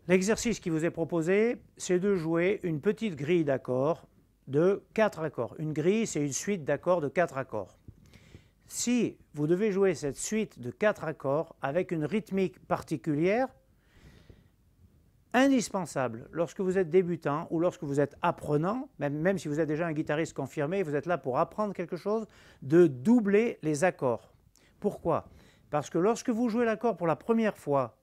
L'exercice qui vous est proposé, c'est de jouer une petite grille d'accords de 4 accords. Une grille, c'est une suite d'accords de 4 accords. Si vous devez jouer cette suite de 4 accords avec une rythmique particulière, indispensable lorsque vous êtes débutant ou lorsque vous êtes apprenant, même si vous êtes déjà un guitariste confirmé, vous êtes là pour apprendre quelque chose, de doubler les accords. Pourquoi? Parce que lorsque vous jouez l'accord pour la première fois,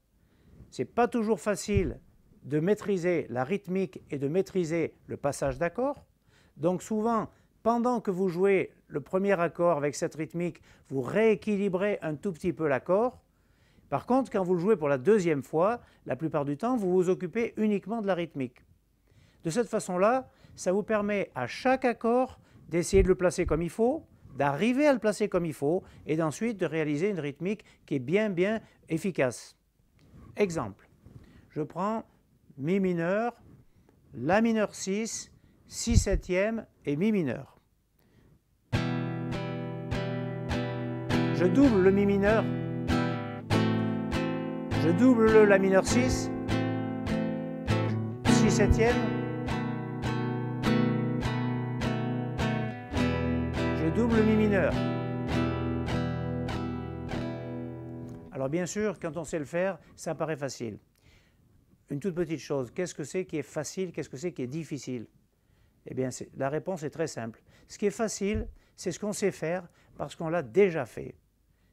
ce n'est pas toujours facile de maîtriser la rythmique et de maîtriser le passage d'accords. Donc souvent, pendant que vous jouez le premier accord avec cette rythmique, vous rééquilibrez un tout petit peu l'accord. Par contre, quand vous le jouez pour la deuxième fois, la plupart du temps, vous vous occupez uniquement de la rythmique. De cette façon-là, ça vous permet à chaque accord d'essayer de le placer comme il faut, d'arriver à le placer comme il faut, et d'ensuite de réaliser une rythmique qui est bien efficace. Exemple, je prends Mi mineur, La mineur 6, Si septième et Mi mineur. Je double le Mi mineur, je double le La mineur 6, Si septième, je double le Mi mineur. Alors bien sûr, quand on sait le faire, ça paraît facile. Une toute petite chose, qu'est-ce que c'est qui est facile, qu'est-ce que c'est qui est difficile? Eh bien, la réponse est très simple. Ce qui est facile, c'est ce qu'on sait faire parce qu'on l'a déjà fait.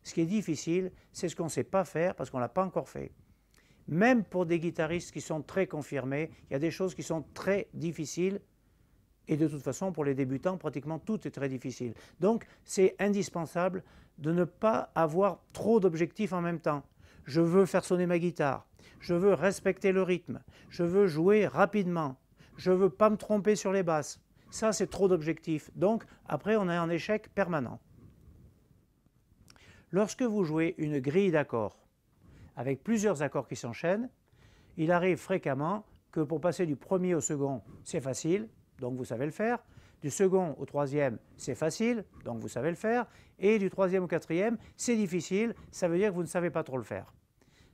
Ce qui est difficile, c'est ce qu'on ne sait pas faire parce qu'on ne l'a pas encore fait. Même pour des guitaristes qui sont très confirmés, il y a des choses qui sont très difficiles. Et de toute façon, pour les débutants, pratiquement tout est très difficile. Donc, c'est indispensable de ne pas avoir trop d'objectifs en même temps. Je veux faire sonner ma guitare, je veux respecter le rythme, je veux jouer rapidement, je ne veux pas me tromper sur les basses. Ça, c'est trop d'objectifs. Donc, après, on est en échec permanent. Lorsque vous jouez une grille d'accords avec plusieurs accords qui s'enchaînent, il arrive fréquemment que pour passer du premier au second, c'est facile, donc vous savez le faire. Du second au troisième, c'est facile, donc vous savez le faire. Et du troisième au quatrième, c'est difficile, ça veut dire que vous ne savez pas trop le faire.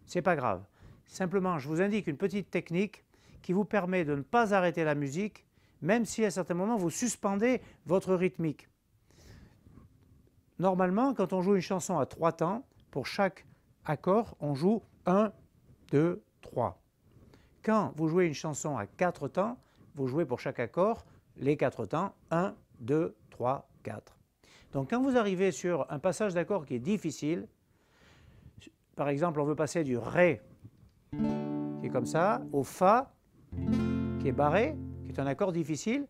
Ce n'est pas grave. Simplement, je vous indique une petite technique qui vous permet de ne pas arrêter la musique, même si à certains moments vous suspendez votre rythmique. Normalement, quand on joue une chanson à 3 temps, pour chaque accord, on joue 1, 2, 3. Quand vous jouez une chanson à 4 temps, vous jouez pour chaque accord les 4 temps, 1, 2, 3, 4. Donc quand vous arrivez sur un passage d'accord qui est difficile, par exemple on veut passer du Ré, qui est comme ça, au Fa, qui est barré, qui est un accord difficile,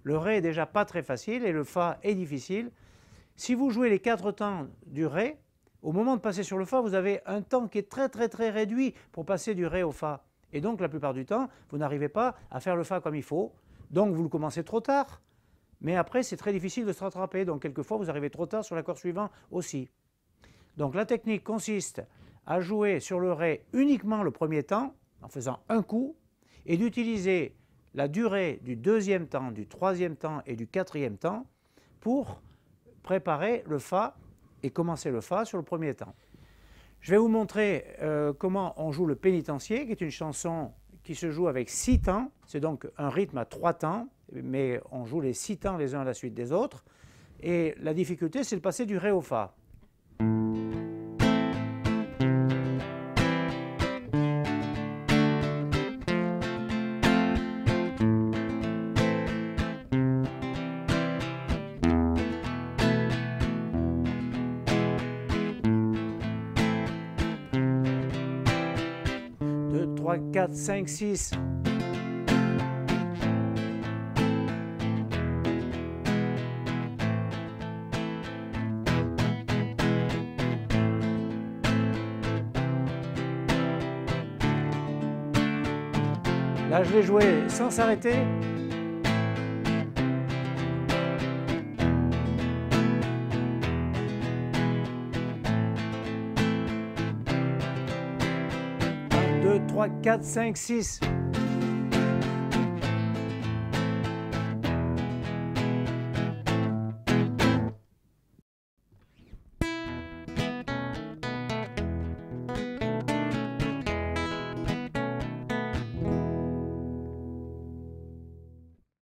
le Ré est déjà pas très facile et le Fa est difficile. Si vous jouez les 4 temps du Ré, au moment de passer sur le Fa, vous avez un temps qui est très réduit pour passer du Ré au Fa. Et donc la plupart du temps, vous n'arrivez pas à faire le Fa comme il faut. Donc vous le commencez trop tard, mais après c'est très difficile de se rattraper, donc quelquefois vous arrivez trop tard sur l'accord suivant aussi. Donc la technique consiste à jouer sur le Ré uniquement le premier temps, en faisant un coup, et d'utiliser la durée du deuxième temps, du troisième temps et du quatrième temps pour préparer le Fa et commencer le Fa sur le premier temps. Je vais vous montrer comment on joue le Pénitencier, qui est une chanson qui se joue avec 6 temps, c'est donc un rythme à 3 temps, mais on joue les 6 temps les uns à la suite des autres. Et la difficulté, c'est de passer du Ré au Fa. Deux, 3, 4, 5, 6. Là, je l'ai joué sans s'arrêter. Un, 2, 3, 4, 5, 6.